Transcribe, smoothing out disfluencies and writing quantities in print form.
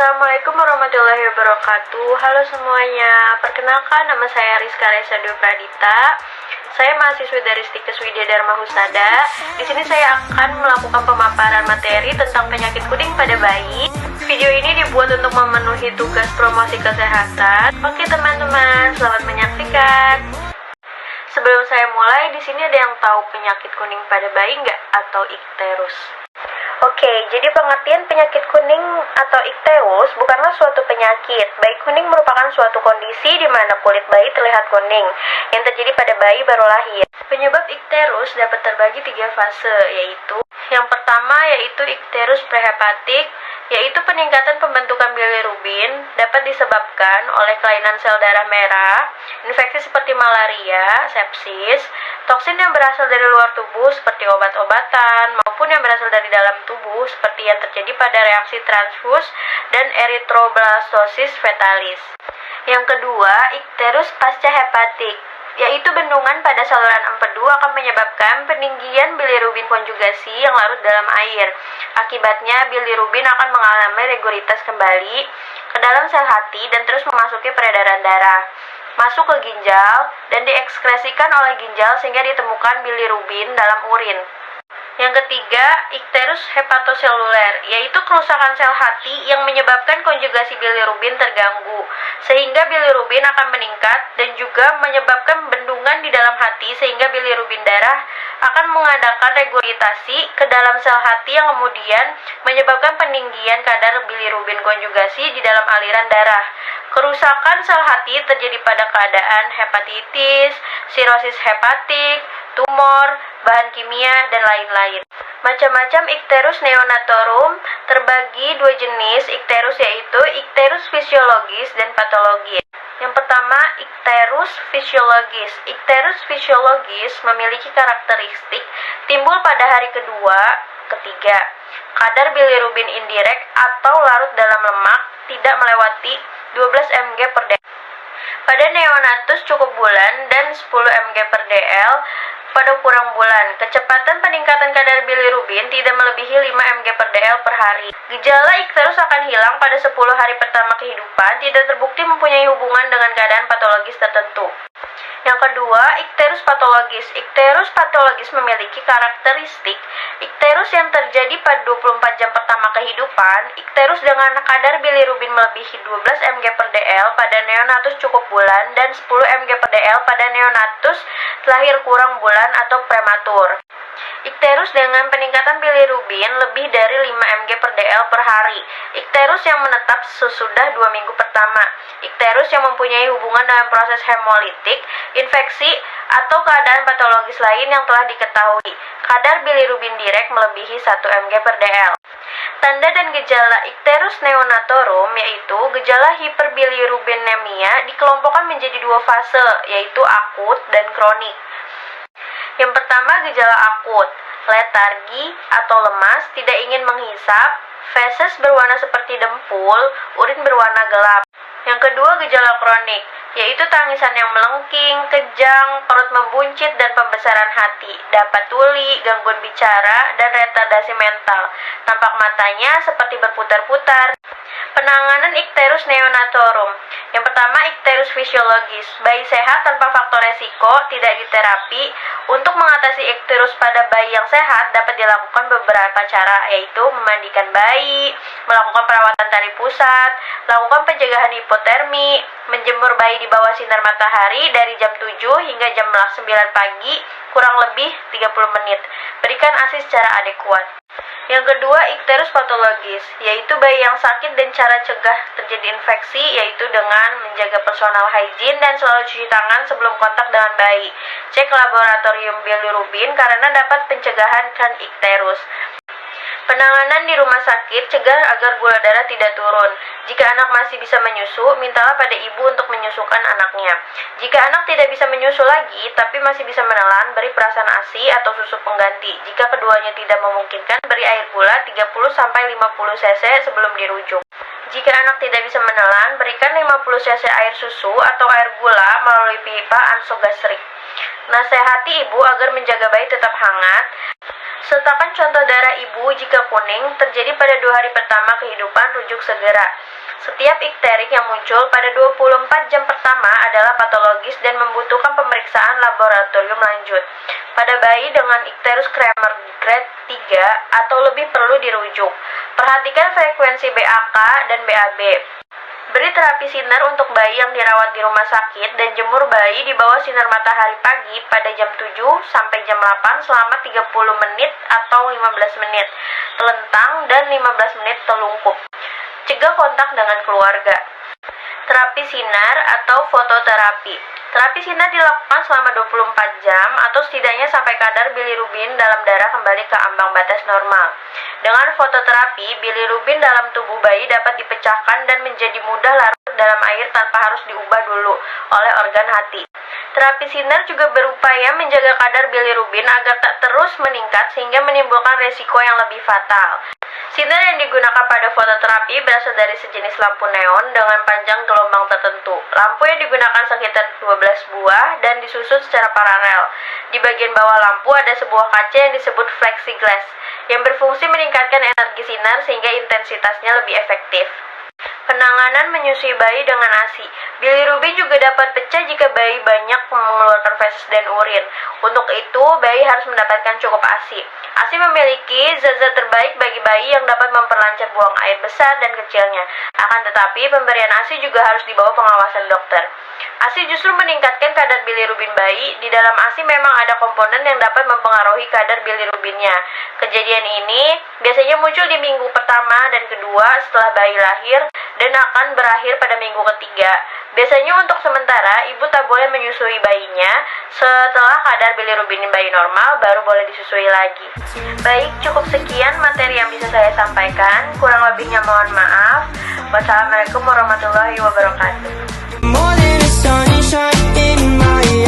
Assalamualaikum warahmatullahi wabarakatuh. Halo semuanya, perkenalkan nama saya Rizka Resado Pradita. Saya mahasiswi dari Stikes Widya Dharma Husada. Di sini saya akan melakukan pemaparan materi tentang penyakit kuning pada bayi. Video ini dibuat untuk memenuhi tugas promosi kesehatan. Oke teman-teman, selamat menyaksikan. Sebelum saya mulai, di sini ada yang tahu penyakit kuning pada bayi nggak atau ikterus? Oke, jadi pengertian penyakit kuning atau ikterus bukanlah suatu penyakit. Bayi kuning merupakan suatu kondisi di mana kulit bayi terlihat kuning yang terjadi pada bayi baru lahir. Penyebab ikterus dapat terbagi 3 fase, yaitu yang pertama yaitu ikterus prehepatik, yaitu peningkatan pembentukan bilirubin dapat disebabkan oleh kelainan sel darah merah, infeksi seperti malaria, sepsis, toksin yang berasal dari luar tubuh seperti obat-obatan maupun yang berasal dari dalam tubuh seperti yang terjadi pada reaksi transfus dan eritroblastosis fetalis. Yang kedua, ikterus pasca hepatik, yaitu bendungan pada saluran empedu akan menyebabkan peninggian bilirubin konjugasi yang larut dalam air. Akibatnya, bilirubin akan mengalami regularitas kembali ke dalam sel hati dan terus memasuki peredaran darah, masuk ke ginjal, dan diekskresikan oleh ginjal sehingga ditemukan bilirubin dalam urin. Yang ketiga, ikterus hepatoseluler, yaitu kerusakan sel hati yang menyebabkan konjugasi bilirubin terganggu, sehingga bilirubin akan meningkat dan juga menyebabkan bendungan di dalam hati sehingga bilirubin darah akan mengadakan regurgitasi ke dalam sel hati yang kemudian menyebabkan peninggian kadar bilirubin konjugasi di dalam aliran darah. Kerusakan sel hati terjadi pada keadaan hepatitis, sirosis hepatik, tumor, bahan kimia, dan lain-lain. Macam-macam ikterus neonatorum terbagi 2 jenis ikterus, yaitu ikterus fisiologis dan patologis. Yang pertama, ikterus fisiologis. Ikterus fisiologis memiliki karakteristik timbul pada hari kedua, ketiga. Kadar bilirubin indirek atau larut dalam lemak tidak melewati 12 mg per dl. Pada neonatus cukup bulan dan 10 mg per dl pada kurang bulan. Kecepatan peningkatan kadar bilirubin tidak melebihi 5 mg per dl per hari. Gejala ikterus akan hilang pada 10 hari pertama kehidupan, tidak terbukti mempunyai hubungan dengan keadaan patologis tertentu. Yang kedua, ikterus patologis. Ikterus patologis memiliki karakteristik ikterus yang terjadi pada 24 jam pertama kehidupan. Ikterus dengan kadar bilirubin melebihi 12 mg per dl pada neonatus cukup bulan dan 10 mg per dl pada neonatus lahir kurang bulan atau prematur. Ikterus dengan peningkatan bilirubin lebih dari 5 mg per dl per hari. Ikterus yang menetap sesudah 2 minggu pertama. Ikterus yang mempunyai hubungan dengan proses hemolitik, infeksi, atau keadaan patologis lain yang telah diketahui. Kadar bilirubin direk melebihi 1 mg per dl. Tanda dan gejala ikterus neonatorum yaitu gejala hiperbilirubinemia dikelompokkan menjadi 2 fase, yaitu akut dan kronik. Yang pertama, gejala akut, letargi atau lemas, tidak ingin menghisap, feses berwarna seperti dempul, urin berwarna gelap. Yang kedua, gejala kronik, yaitu tangisan yang melengking, kejang, perut membuncit, dan pembesaran hati, dapat tuli, gangguan bicara, dan retardasi mental. Tampak matanya seperti berputar-putar. Penanganan ikterus neonatorum. Yang pertama, ikterus fisiologis. Bayi sehat tanpa faktor resiko tidak diterapi. Untuk mengatasi ikterus pada bayi yang sehat dapat dilakukan beberapa cara, yaitu memandikan bayi, melakukan perawatan tali pusat, lakukan pencegahan hipotermi, menjemur bayi di bawah sinar matahari dari jam 7 hingga jam 9 pagi, kurang lebih 30 menit. Berikan ASI secara adekuat. Yang kedua, ikterus patologis, yaitu bayi yang sakit dan cara cegah terjadi infeksi, yaitu dengan menjaga personal hygiene dan selalu cuci tangan sebelum kontak dengan bayi. Cek laboratorium bilirubin karena dapat pencegahan ikterus. Penanganan di rumah sakit, cegah agar gula darah tidak turun. Jika anak masih bisa menyusu, mintalah pada ibu untuk menyusukan anaknya. Jika anak tidak bisa menyusu lagi, tapi masih bisa menelan, beri perasan ASI atau susu pengganti. Jika keduanya tidak memungkinkan, beri air gula 30-50 cc sebelum dirujuk. Jika anak tidak bisa menelan, berikan 50 cc air susu atau air gula melalui pipa ansogastrik. Nasihati ibu agar menjaga bayi tetap hangat. Sertakan contoh darah ibu jika kuning terjadi pada 2 hari pertama kehidupan, rujuk segera. Setiap ikterik yang muncul pada 24 jam pertama adalah patologis dan membutuhkan pemeriksaan laboratorium lanjut. Pada bayi dengan ikterus Kramer grade 3 atau lebih perlu dirujuk. Perhatikan frekuensi BAK dan BAB. Beri terapi sinar untuk bayi yang dirawat di rumah sakit dan jemur bayi di bawah sinar matahari pagi pada jam 7 sampai jam 8 selama 30 menit atau 15 menit telentang dan 15 menit telungkup. Cegah kontak dengan keluarga. Terapi sinar atau fototerapi. Terapi sinar dilakukan selama 24 jam atau setidaknya sampai kadar bilirubin dalam darah kembali ke ambang batas normal. Dengan fototerapi, bilirubin dalam tubuh bayi dapat dipecahkan dan menjadi mudah larut dalam air tanpa harus diubah dulu oleh organ hati. Terapi sinar juga berupaya menjaga kadar bilirubin agar tak terus meningkat sehingga menimbulkan resiko yang lebih fatal. Sinar yang digunakan pada fototerapi berasal dari sejenis lampu neon dengan panjang gelombang tertentu. Lampu yang digunakan sekitar 12 buah dan disusun secara paralel. Di bagian bawah lampu ada sebuah kaca yang disebut plexiglass yang berfungsi meningkatkan energi sinar sehingga intensitasnya lebih efektif. Penanganan menyusui bayi dengan ASI. Bilirubin juga dapat pecah jika bayi banyak mengeluarkan feses dan urin. Untuk itu, bayi harus mendapatkan cukup ASI. ASI memiliki zat-zat terbaik bagi bayi yang dapat memperlancar buang air besar dan kecilnya. Akan tetapi, pemberian ASI juga harus di bawah pengawasan dokter. ASI justru meningkatkan kadar bilirubin bayi. Di dalam ASI memang ada komponen yang dapat mempengaruhi kadar bilirubinnya. Kejadian ini biasanya muncul di minggu pertama dan kedua setelah bayi lahir dan akan berakhir pada minggu ketiga. Biasanya untuk sementara, ibu tak boleh menyusui bayinya. Setelah kadar bilirubin bayi normal, baru boleh disusui lagi. Baik, cukup sekian materi yang bisa saya sampaikan. Kurang lebihnya mohon maaf. Wassalamualaikum warahmatullahi wabarakatuh.